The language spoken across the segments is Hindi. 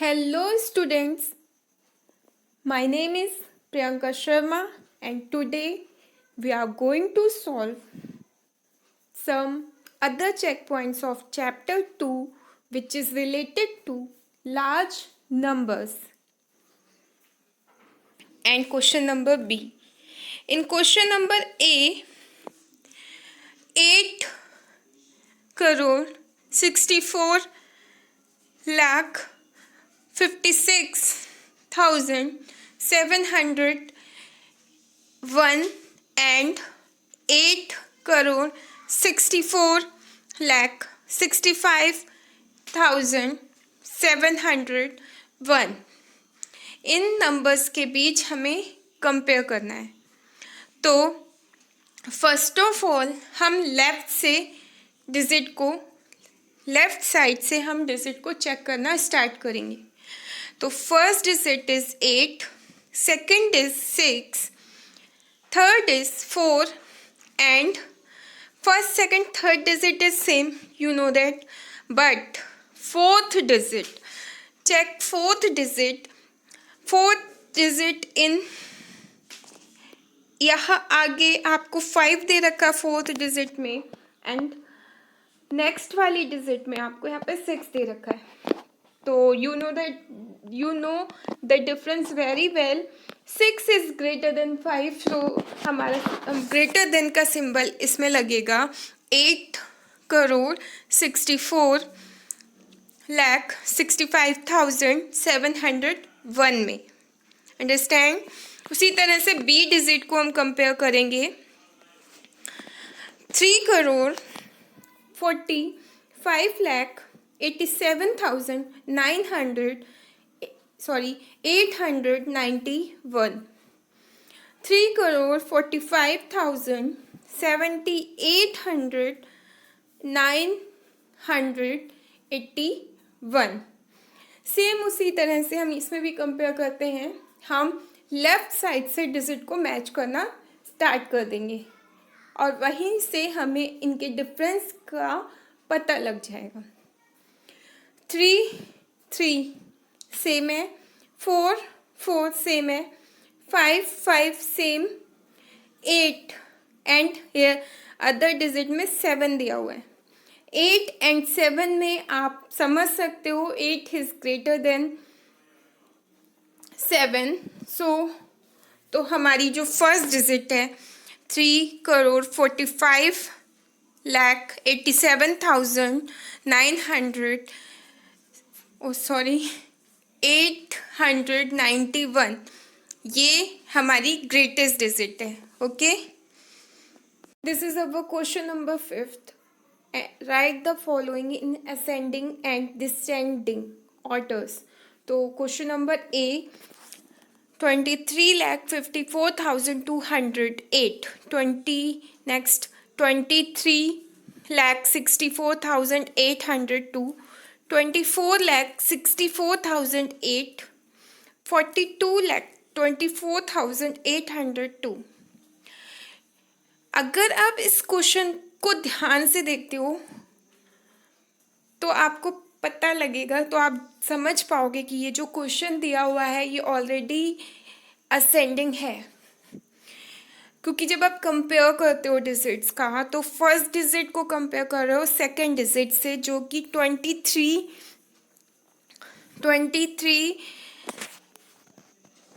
Hello students, my name is Priyanka Sharma and today we are going to solve some other checkpoints of chapter 2 which is related to large numbers. And question number B. In question number A, 8 crore 64 lakh 56,701 and 8 crore 64 lakh 65,701 इन नंबर्स के बीच हमें कंपेयर करना है। तो फर्स्ट ऑफ ऑल हम लेफ्ट साइड से हम डिजिट को चेक करना स्टार्ट करेंगे। तो first digit is 8, second is 6, third is 4 and first second third digit is same, you know that, but fourth digit, check fourth digit in, यहाँ आगे आपको 5 दे रखा फोर्थ डिजिट में एंड नेक्स्ट वाली डिजिट में आपको यहाँ पे 6 दे रखा है। तो you know the difference very well. 6 is greater than 5, सो हमारा ग्रेटर देन का सिंबल इसमें लगेगा 8 crore 64 lakh 65,701 में। अंडरस्टैंड। उसी तरह से बी डिजिट को हम कंपेयर करेंगे। 3 crore 45 lakh 891, 3 crore 45,789,981। सेम उसी तरह से हम इसमें भी कंपेयर करते हैं। हम लेफ्ट साइड से डिजिट को मैच करना स्टार्ट कर देंगे और वहीं से हमें इनके डिफरेंस का पता लग जाएगा। 3 सेम है, 4 सेम है, 5 सेम, 8 एंड अदर डिजिट में 7 दिया हुआ है। 8 एंड 7 में आप समझ सकते हो 8 इज ग्रेटर देन 7, तो हमारी जो फर्स्ट डिजिट है 3 crore 45 lakh 891, ये हमारी ग्रेटेस्ट डिजिट है। Okay, this is our question number 5th। Right the following in ascending and descending orders. तो क्वेश्चन नंबर ए, 23,54,208, 23,64,802, 24,64,008, 42,24,802। अगर आप इस क्वेश्चन को ध्यान से देखते हो तो आपको पता लगेगा, तो आप समझ पाओगे कि ये जो क्वेश्चन दिया हुआ है ये ऑलरेडी असेंडिंग है। क्योंकि जब आप कंपेयर करते हो डिजिट्स का तो फर्स्ट डिजिट को कंपेयर कर रहे हो सेकंड डिजिट से, जो कि 23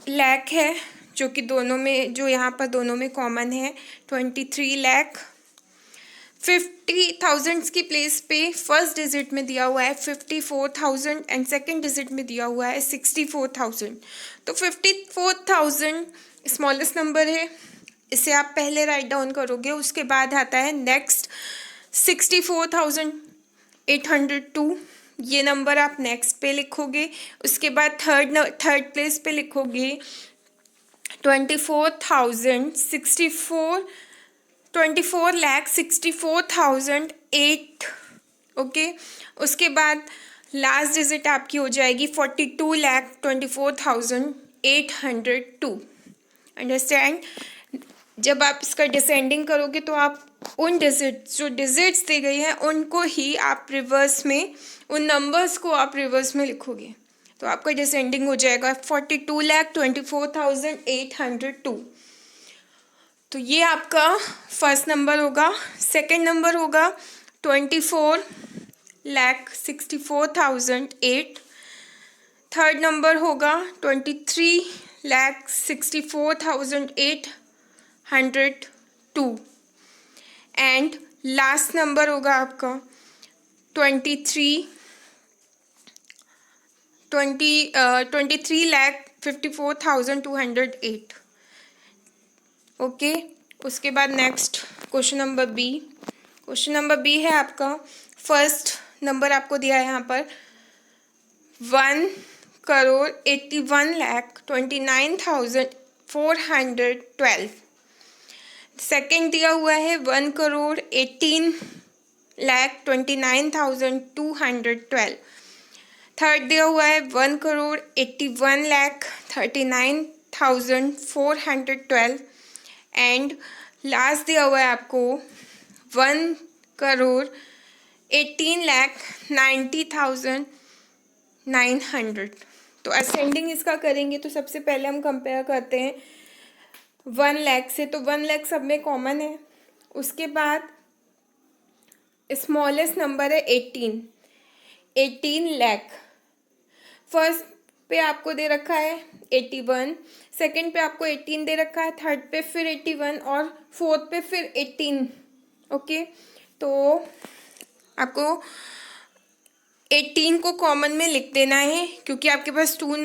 लाख है, जो कि दोनों में, जो यहाँ पर दोनों में कॉमन है। 23 लाख 50,000 की प्लेस पे फर्स्ट डिजिट में दिया हुआ है 54,000 एंड सेकंड डिजिट में दिया हुआ है 64,000। तो 54,000 स्मॉलेस्ट नंबर है, इसे आप पहले राइट डाउन करोगे। उसके बाद आता है नेक्स्ट 64,802, ये नंबर आप नेक्स्ट पे लिखोगे। उसके बाद थर्ड प्लेस पे लिखोगे 24,64,008। ओके, उसके बाद लास्ट डिजिट आपकी हो जाएगी 42,24,802। अंडरस्टैंड। जब आप इसका डिसेंडिंग करोगे तो आप उन जो डिजिट्स दी गई हैं उनको ही आप रिवर्स में, उन नंबर्स को आप रिवर्स में लिखोगे। तो आपका डिसेंडिंग हो जाएगा 42,24,802। तो ये आपका फर्स्ट नंबर होगा। सेकंड नंबर होगा 24,64,008। थर्ड नंबर होगा 23,64,802। एंड लास्ट नंबर होगा आपका 23,54,208। ओके, उसके बाद next question number B. Question number B है आपका, फर्स्ट नंबर आपको दिया है यहाँ पर 1,81,29,412। सेकेंड दिया हुआ है 1,18,29,212। थर्ड दिया हुआ है 1,81,39,412। एंड लास्ट दिया हुआ है आपको 1,18,90,900। तो असेंडिंग इसका करेंगे तो सबसे पहले हम कंपेयर करते हैं 1 लाख से। तो 1 लाख सब में कॉमन है। उसके बाद स्मॉलेस्ट नंबर है 18 लाख। फर्स्ट पे आपको दे रखा है 81, सेकंड पे आपको 18 दे रखा है, थर्ड पे फिर 81 और फोर्थ पे फिर 18। ओके, तो आपको 18 को कॉमन में लिख देना है क्योंकि आपके पास टू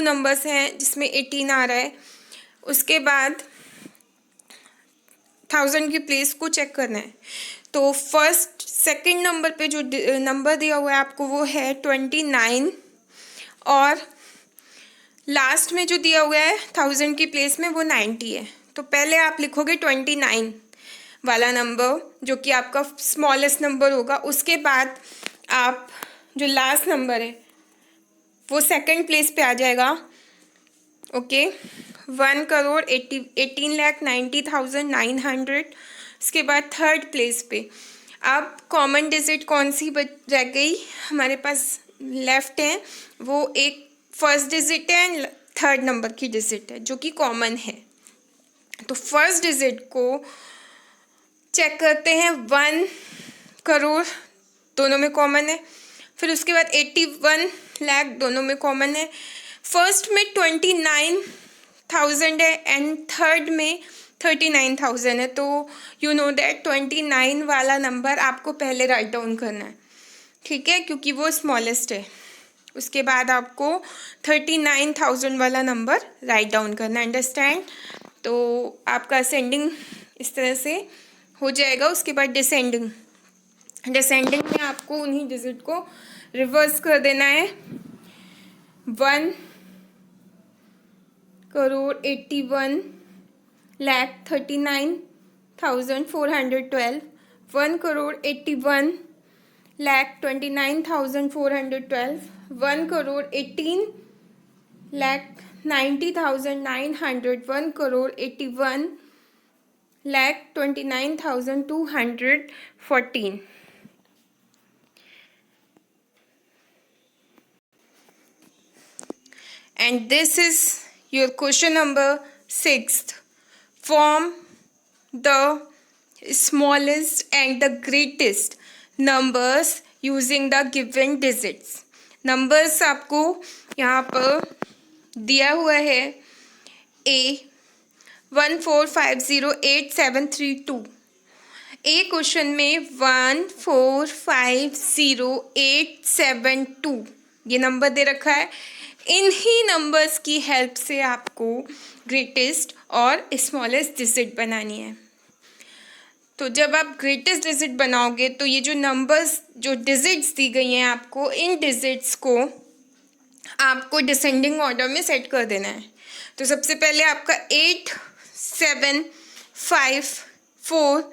नंबर्स हैं जिसमें 18 आ रहा है। उसके बाद 1000 की प्लेस को चेक करना है। तो फर्स्ट सेकंड नंबर पे जो नंबर दिया हुआ है आपको वो है 29 और लास्ट में जो दिया हुआ है 1000 की प्लेस में वो 90 है। तो पहले आप लिखोगे 29 वाला नंबर जो कि आपका स्मॉलेस्ट नंबर होगा। उसके बाद आप जो लास्ट नंबर है वो सेकंड प्लेस पे आ जाएगा। ओके, 1,18,90,900। उसके बाद थर्ड प्लेस पे अब कॉमन डिजिट कौन सी बच रह गई हमारे पास लेफ्ट है, वो एक फर्स्ट डिजिट है एंड थर्ड नंबर की डिजिट है जो कि कॉमन है। तो फर्स्ट डिजिट को चेक करते हैं, 1 करोड़ दोनों में कॉमन है। फिर उसके बाद 81 लाख दोनों में कॉमन है। फर्स्ट में 29,000 है एंड थर्ड में 39,000 है। तो यू नो दैट 29 वाला नंबर आपको पहले राइट डाउन करना है, ठीक है, क्योंकि वो स्मॉलेस्ट है। उसके बाद आपको 39,000 वाला नंबर राइट डाउन करना है। अंडरस्टैंड? तो आपका असेंडिंग इस तरह से हो जाएगा। उसके बाद डिसेंडिंग में आपको उन्हीं डिजिट को रिवर्स कर देना है। 1,81,39,412, 1,81,29,412, 1,18,90,900, 1,81,29,214। And this is your question number 6th. Form the smallest and the greatest numbers using the given digits. Numbers आपको यहाँ पर दिया हुआ है A 1450872। ए क्वेश्चन में 1450872 ये नंबर दे रखा है। इन्हीं नंबर्स की हेल्प से आपको ग्रेटेस्ट और स्मॉलेस्ट डिजिट बनानी है। तो जब आप ग्रेटेस्ट डिजिट बनाओगे तो ये जो नंबर्स जो डिजिट्स दी गई हैं आपको, इन डिजिट्स को आपको डिसेंडिंग ऑर्डर में सेट कर देना है। तो सबसे पहले आपका 8 7 5 4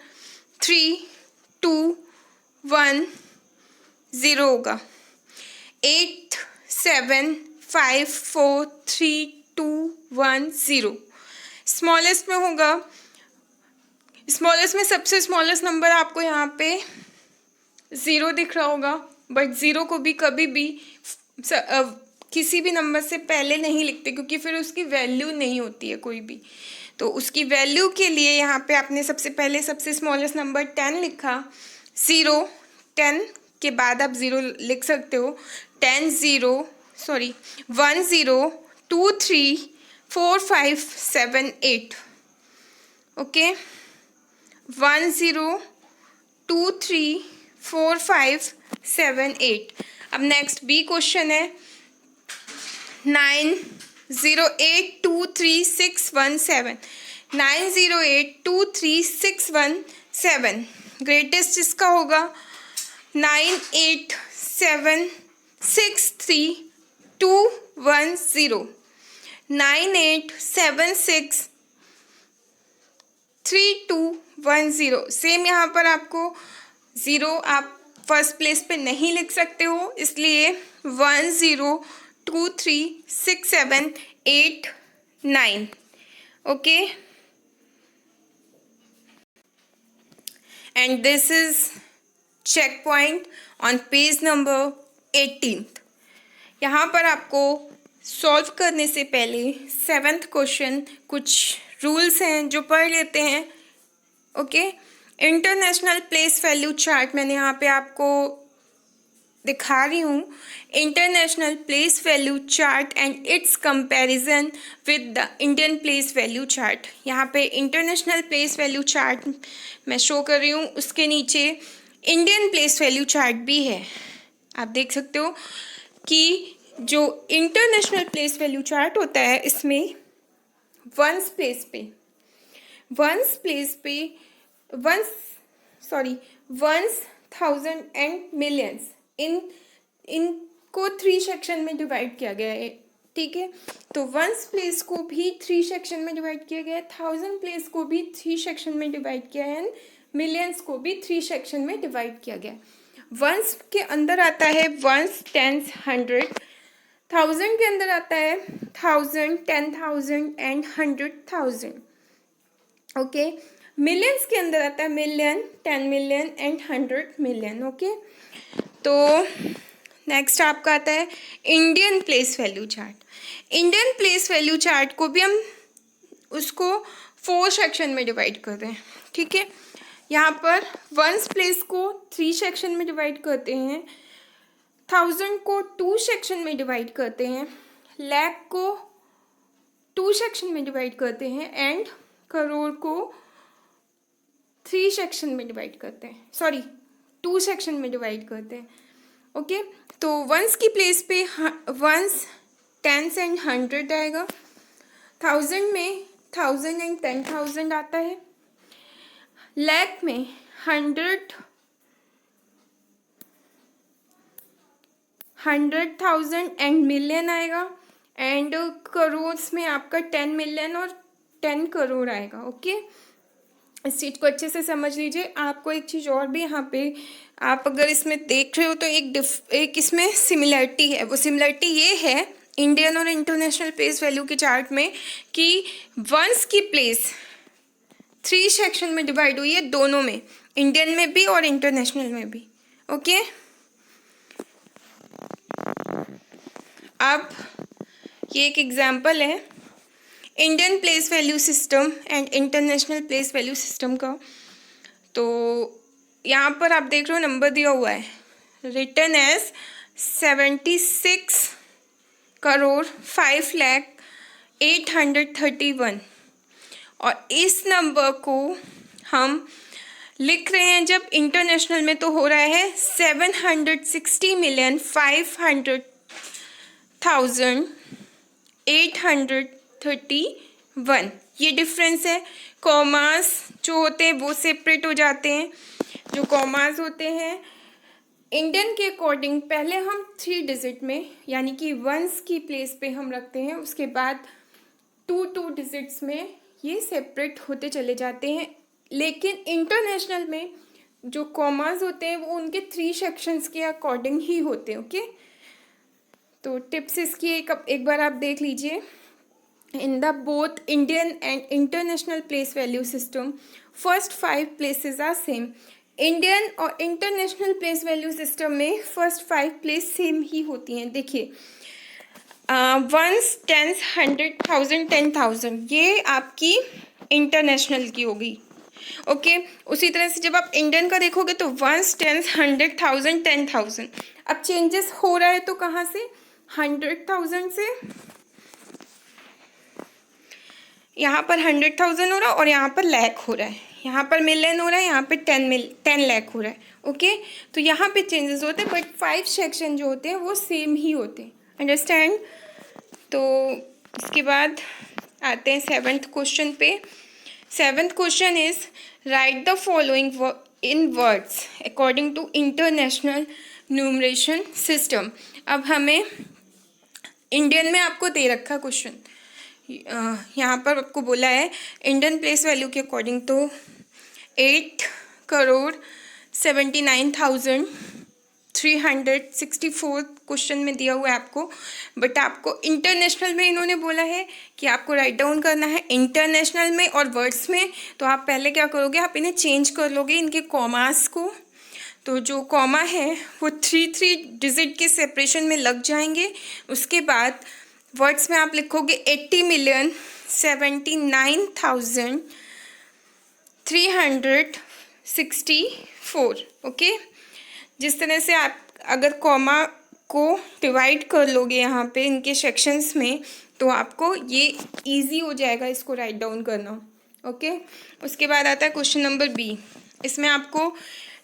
3 2 1 0 होगा। 8 7 5 4 3 2 1 0 स्मॉलेस्ट में होगा। स्मॉलेस्ट में सबसे स्मॉलेस्ट नंबर आपको यहाँ पे 0 दिख रहा होगा, बट 0 को भी कभी भी किसी भी नंबर से पहले नहीं लिखते, क्योंकि फिर उसकी वैल्यू नहीं होती है कोई भी। तो उसकी वैल्यू के लिए यहाँ पे आपने सबसे पहले सबसे स्मॉलेस्ट नंबर 10 लिखा, 0, 10 के बाद आप 0 लिख सकते हो, 10 0 सॉरी 1 0 2 3 4 5 7 8। ओके, 1 0 2 3 4 5 7 8। अब नेक्स्ट बी क्वेश्चन है 9 0 8 2 3 6 1 7। 9 0 8 2 3 6 1 7। ग्रेटेस्ट इसका होगा 9 8 7 6 3 2 1 0। 9 8 7 6 3 2 1 0। सेम यहाँ पर आपको 0 आप फर्स्ट प्लेस पे नहीं लिख सकते हो, इसलिए 1 0 2 3 6 7 8 9। Okay, and this is check point on page number 18। यहाँ पर आपको सॉल्व करने से पहले 7th क्वेश्चन कुछ रूल्स हैं जो पढ़ लेते हैं। Okay, international place value chart मैंने यहाँ पे आपको दिखा रही हूँ। International place value chart and it's comparison with the Indian place value chart. यहाँ पे इंटरनेशनल प्लेस वैल्यू चार्ट मैं शो कर रही हूँ, उसके नीचे इंडियन प्लेस वैल्यू चार्ट भी है। आप देख सकते हो कि जो इंटरनेशनल प्लेस वैल्यू चार्ट होता है इसमें वंस प्लेस पे वंस, थाउजेंड एंड मिलियंस, इनको 3 सेक्शन में डिवाइड किया गया है। ठीक है, तो वंस प्लेस को भी 3 सेक्शन में डिवाइड किया गया है, 1000 प्लेस को भी 3 सेक्शन में डिवाइड किया है, मिलियंस को भी 3 सेक्शन में डिवाइड किया गया है। वंस के अंदर आता है वंस, टेंस, 100। 1000 के अंदर आता है 1000, 10,000 एंड 100,000। ओके, मिलियंस के अंदर आता है million, 10 million and 100 million. Okay, तो नेक्स्ट आपका आता है Indian place value chart. Indian place value chart को भी हम उसको 4 सेक्शन में डिवाइड कर रहे हैं। ठीक है, यहाँ पर वंस प्लेस को 3 सेक्शन में डिवाइड करते हैं, 1000 को 2 सेक्शन में डिवाइड करते हैं, लाख को 2 सेक्शन में डिवाइड करते हैं एंड करोड़ को 3 सेक्शन में डिवाइड करते हैं, सॉरी 2 सेक्शन में डिवाइड करते हैं। ओके, तो वंस की प्लेस पे वंस, टेंस एंड 100 आएगा, 1000 में 1000 एंड 10,000 आता है, लाख में 100,000 एंड मिलियन आएगा, एंड करोड़ में आपका 10 मिलियन और 10 करोड़ आएगा। ओके, इस चीज़ को अच्छे से समझ लीजिए। आपको एक चीज़ और भी यहाँ पे आप अगर इसमें देख रहे हो तो एक इसमें सिमिलरिटी है। वो सिमिलरिटी ये है इंडियन और इंटरनेशनल प्लेस वैल्यू के चार्ट में कि वंस की प्लेस 3 सेक्शन में डिवाइड हुई है, दोनों में, इंडियन में भी और इंटरनेशनल में भी। ओके, अब ये एक एग्जाम्पल है Indian place value system and international place value system का। तो यहाँ पर आप देख रहे हो नंबर दिया हुआ है, रिटर्न एज 76 करोड़ 5,08,31, और इस नंबर को हम लिख रहे हैं जब इंटरनेशनल में तो हो रहा है 760,500,831। ये डिफरेंस है। कॉमास जो होते हैं वो सेपरेट हो जाते हैं। जो कॉमास होते हैं इंडियन के अकॉर्डिंग पहले हम 3 डिजिट में यानी कि वंस की प्लेस पे हम रखते हैं, उसके बाद 2 डिजिट्स में ये सेपरेट होते चले जाते हैं। लेकिन इंटरनेशनल में जो कॉमास होते हैं वो उनके 3 सेक्शंस के अकॉर्डिंग ही होते हैं। ओके, तो टिप्स इसकी एक बार आप देख लीजिए। In the both Indian and international place value system first 5 places are same Indian और इंटरनेशनल प्लेस वैल्यू सिस्टम में फर्स्ट 5 प्लेस सेम ही होती हैं। देखिए, वंस, टेंस, 100,000, 10,000, ये आपकी इंटरनेशनल की होगी। ओके, उसी तरह से जब आप इंडियन का देखोगे तो वंस, टेंस, 100,000, 10,000। अब चेंजेस हो रहा है तो कहाँ से? 100,000 से यहाँ पर 100,000 हो रहा है और यहाँ पर लाख हो रहा है, यहाँ पर मिलियन हो रहा है, यहाँ पे 10 लाख हो रहा है। ओके, तो यहाँ पे चेंजेस होते हैं, बट 5 सेक्शन जो होते हैं वो सेम ही होते हैं। अंडरस्टैंड? तो इसके बाद आते हैं 7th क्वेश्चन पे। 7th question is write the following in words according to international numeration system. अब हमें इंडियन में आपको दे रखा क्वेश्चन, यहाँ पर आपको बोला है इंडियन प्लेस वैल्यू के अकॉर्डिंग तो 8,79,364 क्वेश्चन में दिया हुआ है आपको, बट आपको इंटरनेशनल में इन्होंने बोला है कि आपको राइट डाउन करना है इंटरनेशनल में और वर्ड्स में। तो आप पहले क्या करोगे, आप इन्हें चेंज कर लोगे इनके कॉमास को। तो जो कॉमा है वो 3 डिजिट के सेपरेशन में लग जाएंगे। उसके बाद वर्ड्स में आप लिखोगे 80,79,364। ओके, जिस तरह से आप अगर कॉमा को डिवाइड कर लोगे यहाँ पे इनके सेक्शंस में तो आपको ये इजी हो जाएगा इसको राइट डाउन करना। ओके, उसके बाद आता है क्वेश्चन नंबर बी। इसमें आपको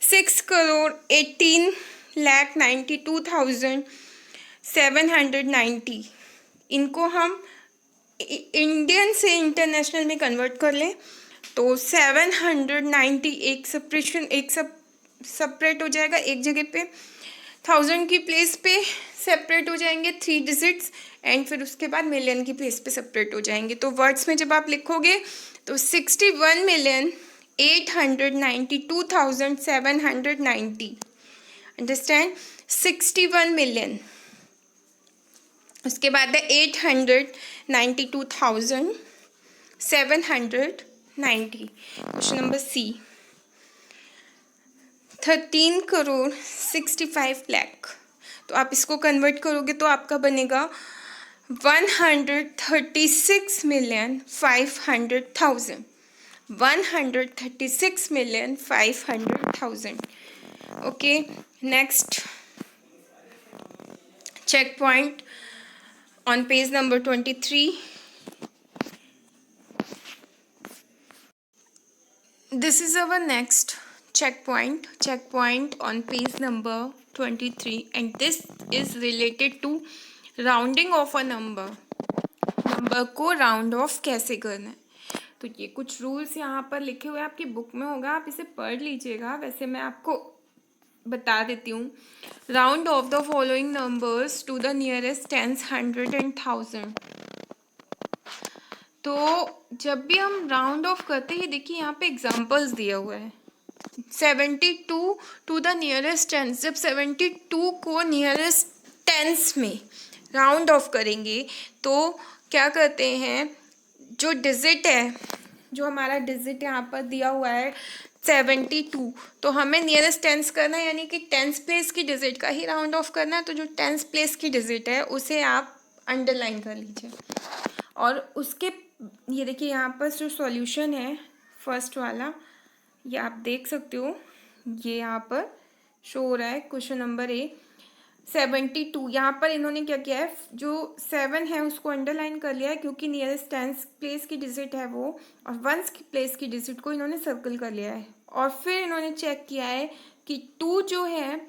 6,18,92,790 इनको हम इंडियन से इंटरनेशनल में कन्वर्ट कर लें तो 790 एक सेपरेट हो जाएगा एक जगह पे, 1000 की प्लेस पे सेपरेट हो जाएंगे 3 डिजिट्स, एंड फिर उसके बाद मिलियन की प्लेस पे सेपरेट हो जाएंगे। तो वर्ड्स में जब आप लिखोगे तो 61,892,790। अंडरस्टैंड? 61 मिलियन, उसके बाद है 892,790। Question number C, 13,65,00,000। तो आप इसको कन्वर्ट करोगे तो आपका बनेगा 136,500,000। 136,500,000। Okay, next check point on page number 23. This is our next checkpoint on page number 23, and this is related to rounding of a number को राउंड ऑफ कैसे करना है। तो ये कुछ रूल्स यहाँ पर लिखे हुए आपकी बुक में होगा, आप इसे पढ़ लीजिएगा। वैसे मैं आपको बता देती हूँ। Round off the following numbers to the nearest tens, 100 and 1000। तो जब भी हम राउंड ऑफ करते हैं, देखिए यहाँ पे एग्जांपल्स दिया हुआ है। 72 टू द नियरेस्ट टेंस, जब 72 को नियरेस्ट टेंस में राउंड ऑफ करेंगे तो क्या करते हैं, जो डिजिट है, जो हमारा डिजिट यहाँ पर दिया हुआ है 72, तो हमें नियरेस्ट टेंस करना है, यानी कि टेंस प्लेस की डिजिट का ही राउंड ऑफ करना है। तो जो टेंस प्लेस की डिजिट है उसे आप अंडरलाइन कर लीजिए। और उसके ये देखिए यहाँ पर जो सॉल्यूशन है फर्स्ट वाला, ये आप देख सकते हो, ये यहाँ पर शो हो रहा है। क्वेश्चन नंबर ए 72, यहाँ पर इन्होंने क्या किया है, जो 7 है उसको अंडरलाइन कर लिया है क्योंकि नियरेस्ट टेंस प्लेस की डिजिट है वो, और वंस की प्लेस की डिजिट को इन्होंने सर्कल कर लिया है। और फिर इन्होंने चेक किया है कि 2 जो है,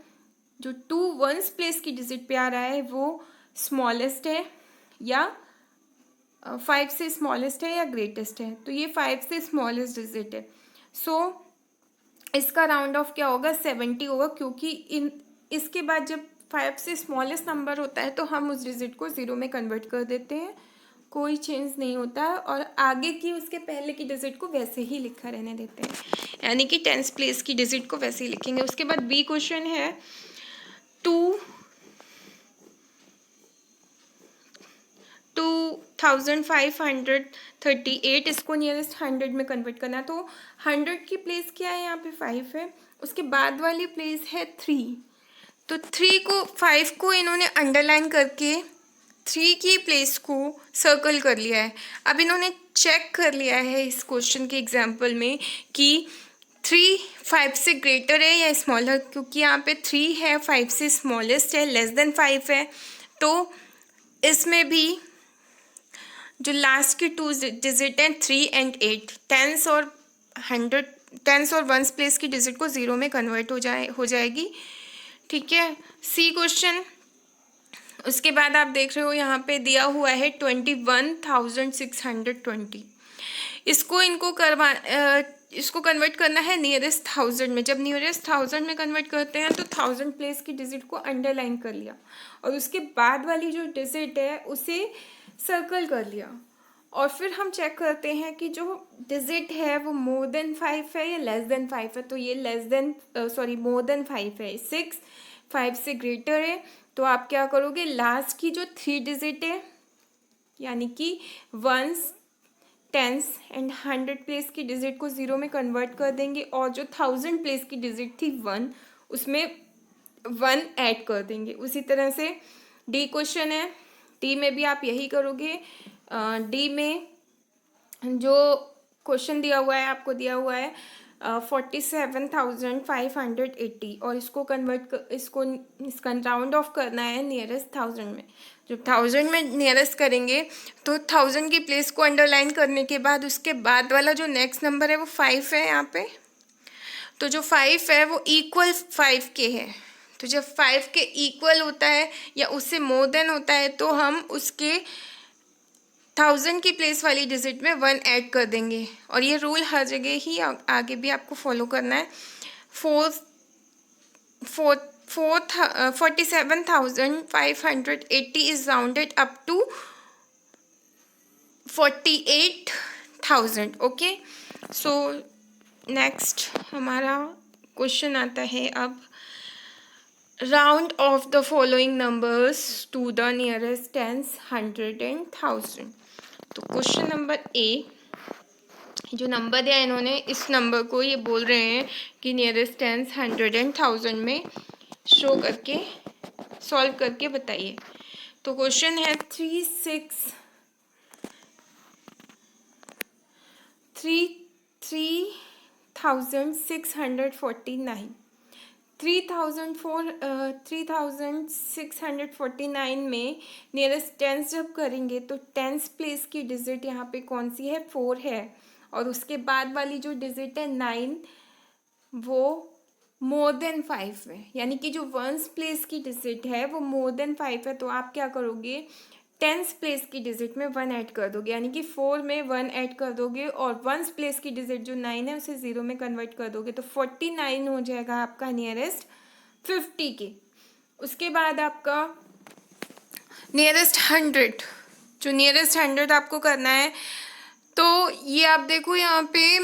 जो 2 वंस प्लेस की डिजिट पे आ रहा है वो स्मॉलेस्ट है या 5 से स्मॉलेस्ट है या ग्रेटेस्ट है। तो ये 5 से स्मॉलेस्ट डिजिट है। सो इसका राउंड ऑफ क्या होगा, 70 होगा, क्योंकि इसके बाद जब 5 से स्मॉलेस्ट नंबर होता है तो हम उस डिजिट को 0 में कन्वर्ट कर देते हैं, कोई चेंज नहीं होता है, और आगे की उसके पहले की डिजिट को वैसे ही लिखा रहने देते हैं, यानी कि टेंस प्लेस की डिजिट को वैसे ही लिखेंगे। उसके बाद बी क्वेश्चन है 2,538, इसको नियरेस्ट 100 में कन्वर्ट करना है। तो 100 की प्लेस क्या है, यहाँ पे 5 है, उसके बाद वाली प्लेस है 3, तो 5 को इन्होंने अंडरलाइन करके 3 की प्लेस को सर्कल कर लिया है। अब इन्होंने चेक कर लिया है इस क्वेश्चन के एग्जाम्पल में कि 3 5 से ग्रेटर है या स्मॉलर, क्योंकि यहाँ पे 3 है, 5 से स्मॉलेस्ट है, लेस देन 5 है। तो इसमें भी जो लास्ट की 2 डिजिट हैं 3 एंड 8, टेंस और 100 टेंस और वंस प्लेस की डिजिट को 0 में कन्वर्ट हो जाएगी। ठीक है, सी क्वेश्चन। उसके बाद आप देख रहे हो यहाँ पे दिया हुआ है 21,620। इसको कन्वर्ट करना है नियरेस्ट 1000 में। जब नियरेस्ट 1000 में कन्वर्ट करते हैं तो 1000 प्लेस की डिजिट को अंडरलाइन कर लिया और उसके बाद वाली जो डिजिट है उसे सर्कल कर लिया, और फिर हम चेक करते हैं कि जो डिजिट है वो मोर देन 5 है या लेस देन 5 है। तो ये मोर देन 5 है, 6 5 से ग्रेटर है। तो आप क्या करोगे, लास्ट की जो 3 डिजिट है यानी कि वंस, टेंस एंड 100 प्लेस की डिजिट को 0 में कन्वर्ट कर देंगे, और जो 1000 प्लेस की डिजिट थी 1, उसमें 1 ऐड कर देंगे। उसी तरह से डी क्वेश्चन है, डी में भी आप यही करोगे। डी में जो क्वेश्चन दिया हुआ है, आपको दिया हुआ है 47,580, और इसको इसका राउंड ऑफ करना है नियरेस्ट 1000 में। जब 1000 में नियरेस्ट करेंगे तो 1000 की प्लेस को अंडरलाइन करने के बाद उसके बाद वाला जो नेक्स्ट नंबर है वो 5 है यहाँ पे। तो जो 5 है वो इक्वल 5 के है, तो जब 5 के इक्वल होता है या उससे मोर देन होता है तो हम उसके 1000 की प्लेस वाली डिजिट में 1 ऐड कर देंगे। और ये रूल हर जगह ही आगे भी आपको फॉलो करना है। 47,580 is rounded up to 48,000। Okay, so next हमारा क्वेश्चन आता है अब, round off the following numbers to the nearest tens 100 and 1000। तो क्वेश्चन नंबर ए, जो नंबर दिया इन्होंने, इस नंबर को ये बोल रहे हैं कि नियरेस्ट टेंस 100 एंड 1000 में शो करके सॉल्व करके बताइए। तो क्वेश्चन है 3649। 3649 में नियरेस्ट टेंस जब करेंगे तो टेंस प्लेस की डिजिट यहाँ पे कौन सी है, 4 है, और उसके बाद वाली जो डिजिट है 9 वो मोर देन 5 है, यानी कि जो वंस प्लेस की डिजिट है वो मोर देन 5 है। तो आप क्या करोगे, टेंस प्लेस की डिजिट में 1 ऐड कर दोगे, यानी कि 4 में 1 ऐड कर दोगे, और वंस प्लेस की डिजिट जो 9 है उसे 0 में कन्वर्ट कर दोगे, तो 49 हो जाएगा आपका नियरेस्ट 50 के। उसके बाद आपका नियरेस्ट 100, जो नियरेस्ट 100 आपको करना है, तो ये आप देखो यहाँ पे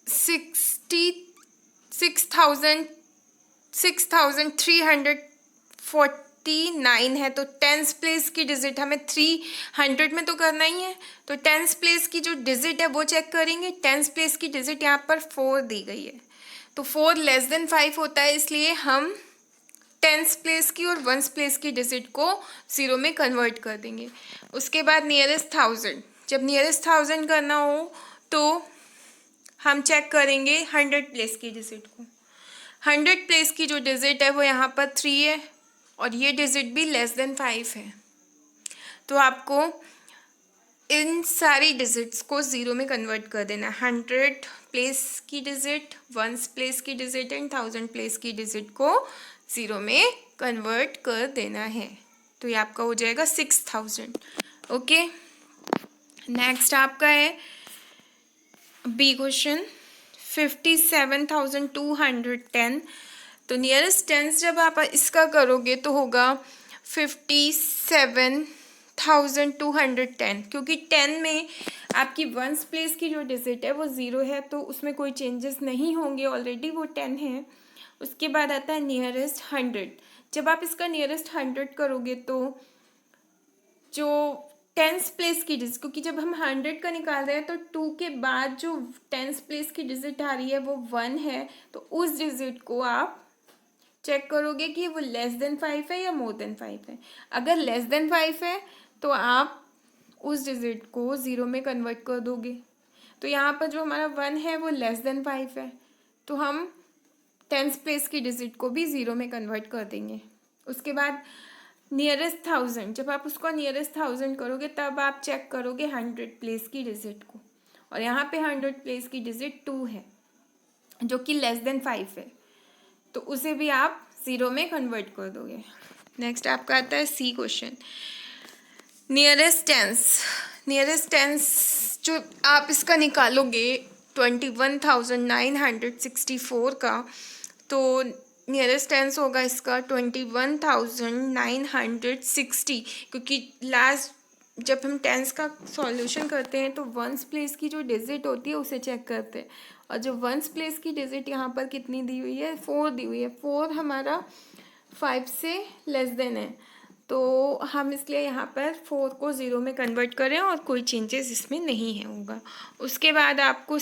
6,349 है। तो टेंस प्लेस की डिजिट हमें 300 में तो करना ही है, तो टेंस प्लेस की जो डिजिट है वो चेक करेंगे। टेंस प्लेस की डिजिट यहाँ पर 4 दी गई है, तो 4 लेस देन 5 होता है, इसलिए हम टेंस प्लेस की और वंस प्लेस की डिजिट को 0 में कन्वर्ट कर देंगे। उसके बाद नियरेस्ट 1000, जब नियरेस्ट 1000 करना हो तो हम चेक करेंगे 100 प्लेस की डिजिट को। 100 प्लेस की जो डिजिट है वो यहाँ पर 3 है, और ये डिजिट भी लेस देन 5 है। तो आपको इन सारी डिजिट्स को 0 में कन्वर्ट कर देना है। 100 प्लेस की डिजिट, वंस प्लेस की डिजिट एंड 1000 प्लेस की डिजिट को 0 में कन्वर्ट कर देना है। तो ये आपका हो जाएगा 6000। ओके, नेक्स्ट आपका है बी क्वेश्चन 57,210। तो नियरेस्ट टेंस जब आप इसका करोगे तो होगा 57,210, क्योंकि 10 में आपकी वंस प्लेस की जो डिजिट है वो 0 है, तो उसमें कोई चेंजेस नहीं होंगे, ऑलरेडी वो 10 है। उसके बाद आता है नियरेस्ट 100। जब आप इसका नियरेस्ट 100 करोगे तो जो टेंस प्लेस की डिजिट, क्योंकि जब हम 100 का निकाल रहे हैं तो 2 के बाद जो टेंस प्लेस की डिजिट आ रही है वो 1 है, तो उस डिजिट को आप चेक करोगे कि वो लेस देन 5 है या मोर देन 5 है। अगर लेस देन 5 है तो आप उस डिजिट को ज़ीरो में कन्वर्ट कर दोगे। तो यहाँ पर जो हमारा 1 है वो लेस देन 5 है, तो हम टेंस प्लेस की डिजिट को भी ज़ीरो में कन्वर्ट कर देंगे। उसके बाद नियरेस्ट 1000, जब आप उसको नियरेस्ट 1000 करोगे तब आप चेक करोगे 100 प्लेस की डिजिट को, और यहाँ पे 100 प्लेस की डिजिट 2 है जो कि लेस देन 5 है, तो उसे भी आप ज़ीरो में कन्वर्ट कर दोगे। नेक्स्ट आपका आता है सी क्वेश्चन, नियरेस्ट टेंस जो आप इसका निकालोगे 21,964 का, तो नियरेस्ट टेंस होगा इसका 21,960, क्योंकि लास्ट जब हम टेंस का सॉल्यूशन करते हैं तो वंस प्लेस की जो डिजिट होती है उसे चेक करते हैं, और जो वंस प्लेस की डिजिट यहाँ पर कितनी दी हुई है, 4 दी हुई है। 4 हमारा 5 से लेस देन है, तो हम इसलिए यहाँ पर 4 को ज़ीरो में कन्वर्ट करें और कोई चेंजेस इसमें नहीं है होगा। उसके बाद आपको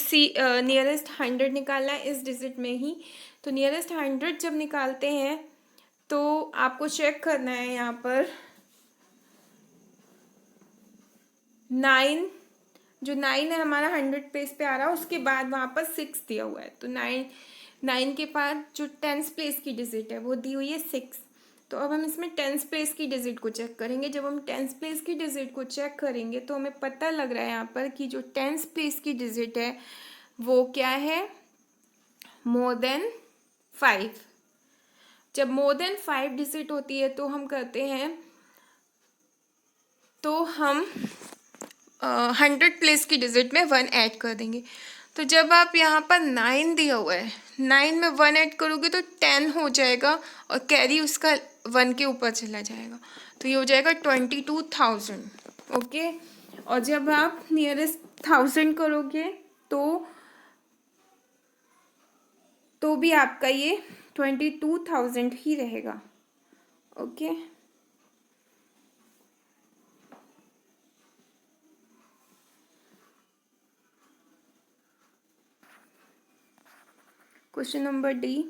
नियरेस्ट 100 निकालना है इस डिजिट में ही। तो नियरेस्ट 100 जब निकालते हैं तो आपको चेक करना है यहाँ पर 9, जो 9 है हमारा 100 प्लेस पे आ रहा है, उसके बाद वहाँ पर 6 दिया हुआ है, तो 9 के बाद जो टेंस प्लेस की डिजिट है वो दी हुई है 6। तो अब हम इसमें टेंस प्लेस की डिजिट को चेक करेंगे। जब हम टेंस प्लेस की डिजिट को चेक करेंगे तो हमें पता लग रहा है यहाँ पर कि जो टेंस प्लेस की डिजिट है वो क्या है, मोर देन 5। जब मोर देन 5 डिजिट होती है तो हम करते हैं, तो हम 100 प्लेस की डिजिट में 1 ऐड कर देंगे। तो जब आप यहाँ पर 9 दिया हुआ है, 9 में 1 ऐड करोगे तो 10 हो जाएगा और कैरी उसका 1 के ऊपर चला जाएगा, तो ये हो जाएगा 22,000। ओके, और जब आप नियरेस्ट 1000 करोगे तो भी आपका ये 22,000 ही रहेगा। Okay, question number D,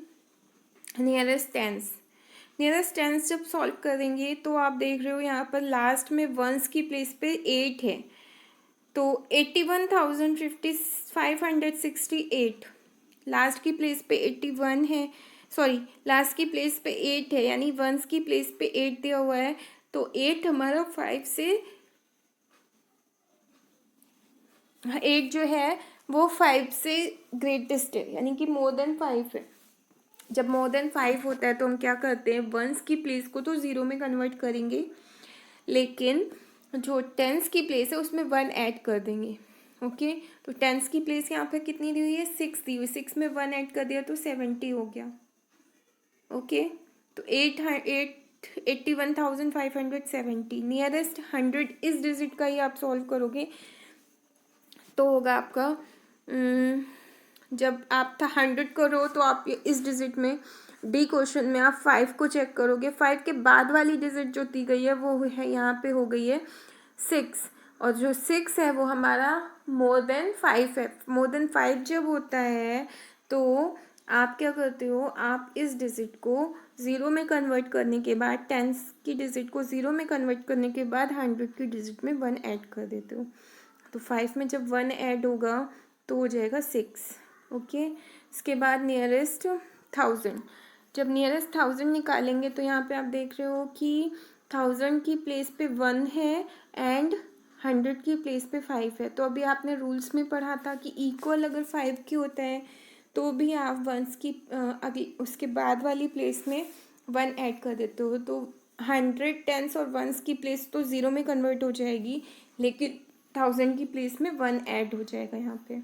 nearest tense जब सॉल्व करेंगे तो आप देख रहे हो यहाँ पर लास्ट में वंस की प्लेस पे 8 है, तो 81,568 लास्ट की प्लेस पे 81 है, सॉरी लास्ट की प्लेस पे 8 है, यानी वंस की प्लेस पे 8 दिया हुआ है, तो 8 हमारा 5 से 8 जो है वो 5 से ग्रेटेस्ट है, यानी कि मोर देन 5 है। जब मोर देन 5 होता है तो हम क्या करते हैं, वंस की प्लेस को तो ज़ीरो में कन्वर्ट करेंगे, लेकिन जो टेंस की प्लेस है उसमें 1 ऐड कर देंगे। ओके, तो टेंस की प्लेस यहाँ पे कितनी दी हुई है, 6 दी हुई, 6 में 1 ऐड कर दिया तो 70 हो गया। ओके, तो 81,570 नियरेस्ट 100 इस डिजिट का ही आप सॉल्व करोगे तो होगा आपका जब आप 100 करो तो आप इस डिजिट में डी क्वेश्चन में आप 5 को चेक करोगे, 5 के बाद वाली डिजिट जो दी गई है वो है यहाँ पे हो गई है 6, और जो 6 है वो हमारा मोर देन 5 है। मोर देन 5 जब होता है तो आप क्या करते हो, आप इस डिजिट को ज़ीरो में कन्वर्ट करने के बाद, टेंस की डिजिट को ज़ीरो में कन्वर्ट करने के बाद 100 की डिजिट में 1 ऐड कर देते हो, तो 5 में जब 1 ऐड होगा तो हो जाएगा 6। ओके, इसके बाद नियरेस्ट 1000, जब नियरेस्ट 1000 निकालेंगे तो यहाँ पे आप देख रहे हो कि 1000 की प्लेस पे 1 है एंड 100 की प्लेस पे 5 है। तो अभी आपने रूल्स में पढ़ा था कि इक्वल अगर 5 की होता है तो भी आप वंस की अगली उसके बाद वाली प्लेस में 1 ऐड कर देते हो, तो 100 टेंस और वंस की प्लेस तो ज़ीरो में कन्वर्ट हो जाएगी, लेकिन 1000 की प्लेस में 1 ऐड हो जाएगा यहाँ पे।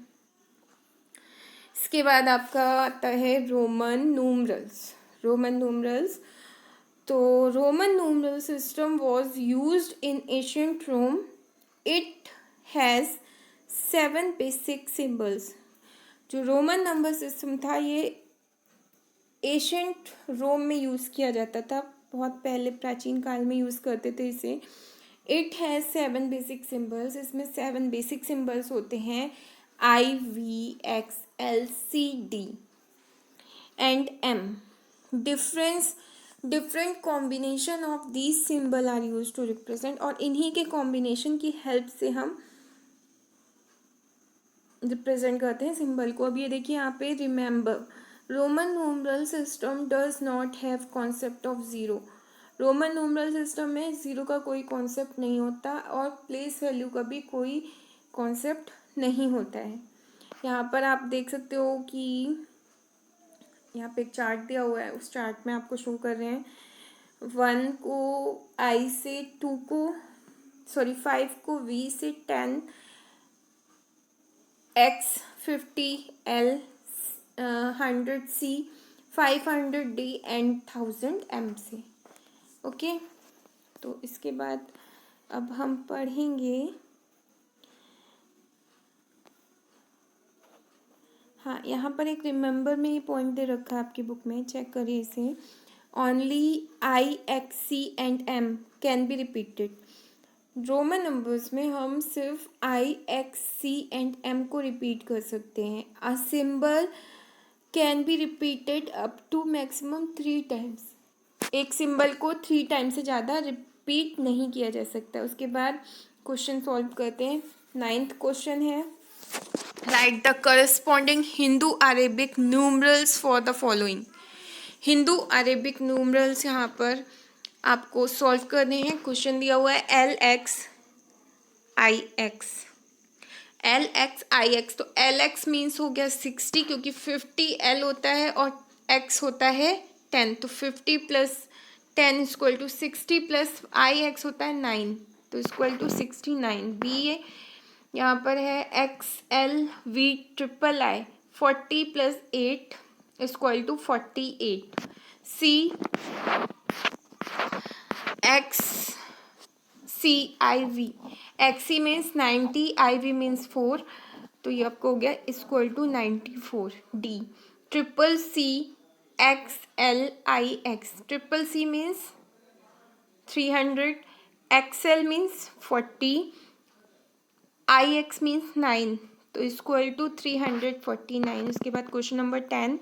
इसके बाद आपका आता है रोमन न्यूमरल्स। तो Roman numeral system was used in ancient Rome. It has 7 basic symbols. जो रोमन नंबर सिस्टम था ये एशियंट रोम में यूज़ किया जाता था, बहुत पहले प्राचीन काल में यूज़ करते थे इसे। It has 7 basic symbols. इसमें 7 बेसिक सिम्बल्स होते हैं I, V, X, L, C, D and M. Different combination of these symbol are use to represent, और इन्हीं के कॉम्बिनेशन की हेल्प से हम रिप्रेजेंट करते हैं सिंबल को। अब ये देखिए यहाँ पे, remember Roman numeral system does not have concept of zero. Roman numeral system में ज़ीरो का कोई कॉन्सेप्ट नहीं होता, और प्लेस वैल्यू का भी कोई कॉन्सेप्ट नहीं होता है। यहाँ पर आप देख सकते हो कि यहाँ पे एक चार्ट दिया हुआ है, उस चार्ट में आपको शो कर रहे हैं 1 को I से, 2 को 5 को V से, 10 X, 50 L, 100 C, 500 D and 1000 M से। ओके, तो इसके बाद अब हम पढ़ेंगे, हाँ यहाँ पर एक रिमेंबर में ये पॉइंट दे रखा है आपकी बुक में, चेक करिए इसे। Only I, X, C and M can be repeated. Roman numbers में हम सिर्फ I, X, C and M को रिपीट कर सकते हैं। A symbol can be repeated up to maximum 3 times. एक सिंबल को 3 टाइम्स से ज़्यादा रिपीट नहीं किया जा सकता। उसके बाद क्वेश्चन सॉल्व करते हैं। 9th क्वेश्चन है, right the corresponding Hindu Arabic numerals for the following. Hindu Arabic numerals यहाँ पर आपको सॉल्व करने हैं। क्वेश्चन दिया हुआ है LX IX, LX IX, तो LX मीन्स हो गया 60, क्योंकि 50 L होता है और X होता है 10, तो 50 + 10 = 60 + IX होता है 9, तो = 69। B यहाँ पर है XL V triple I, 40 + 8 = 48। C XCIV, XC means 90, IV means 4, तो ये आपको हो गया = 94। D triple C XLIX, triple C means 300, XL means 40, IX means 9, तो = 349। उसके बाद question number 10,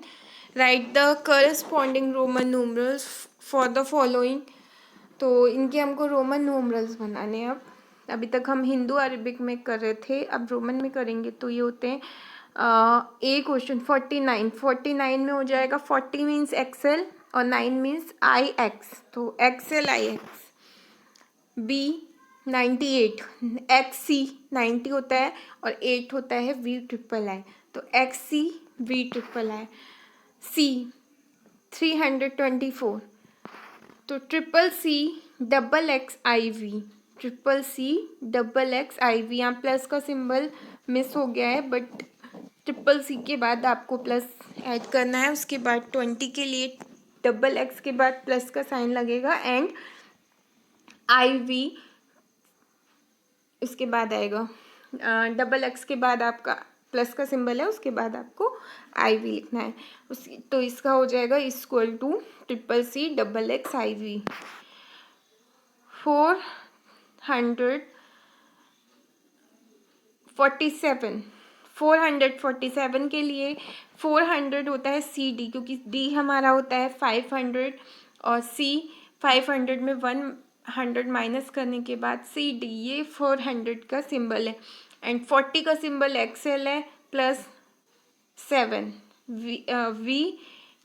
right the corresponding Roman numerals for the following. तो इनके हमको रोमन न्यूमरल्स बनाने हैं। अब अभी तक हम हिंदू अरबिक में कर रहे थे, अब रोमन में करेंगे। तो ये होते हैं ए क्वेश्चन 49 में हो जाएगा 40 मीन्स XL और 9 मीन्स IX, तो XLIX। B 98, XC 90 होता है और 8 होता है V ट्रिपल I, तो XC V triple I। C 324, तो triple C XXIV, triple C XXIV। यहाँ प्लस का सिंबल मिस हो गया है, बट ट्रिपल C के बाद आपको प्लस ऐड करना है। उसके बाद 20 के लिए XX के बाद प्लस का साइन लगेगा एंड IV इसके बाद आएगा। XX के बाद आपका प्लस का सिंबल है, उसके बाद आपको IV लिखना है। तो इसका हो जाएगा = ट्रिपल C XXIV। 447 के लिए 400 होता है CD, क्योंकि D हमारा होता है 500 और C 500 में 100 माइनस करने के बाद CD, ये 400 का सिंबल है एंड 40 का सिंबल XL है प्लस 7 V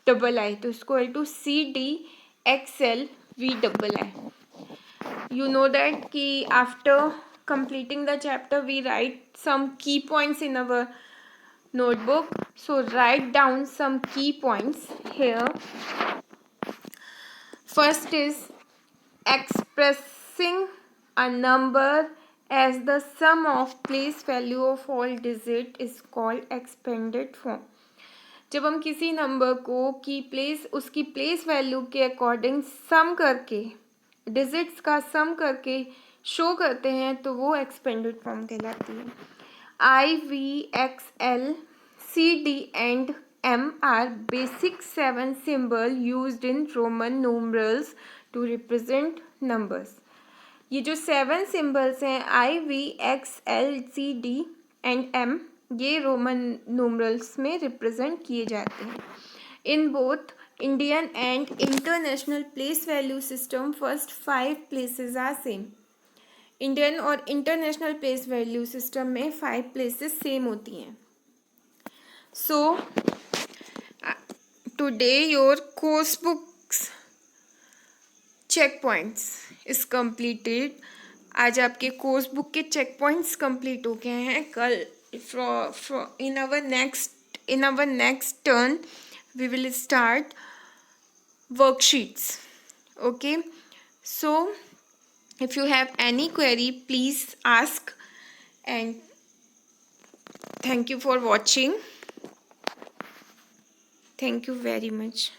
डबल I, तो = CD XL V double I। You know that कि after completing the chapter we write some key points in our notebook, so write down some key points here. First is expressing a number as the sum of place value of all digit is called expanded form. जब हम किसी नंबर को उसकी प्लेस वैल्यू के अकॉर्डिंग सम करके, डिजिट्स का सम करके शो करते हैं, तो वो एक्सपेंडेड फॉर्म कहलाती है। I, V, X, L, C, D and M are basic 7 symbol used in Roman numerals to represent numbers. ये जो 7 सिम्बल्स हैं IVXLCD एंड M, ये रोमन न्यूमरल्स में रिप्रेजेंट किए जाते हैं. In both Indian and international place value system first 5 places are same. Indian और इंटरनेशनल प्लेस वैल्यू सिस्टम में 5 प्लेसेस सेम होती हैं. So today your course books check points is completed. आज आपके कोर्स बुक के चेक पॉइंट्स कंप्लीट हो गए हैं. कल in our next turn we will start worksheets. Okay, so if you have any query, please ask, and thank you for watching. Thank you very much.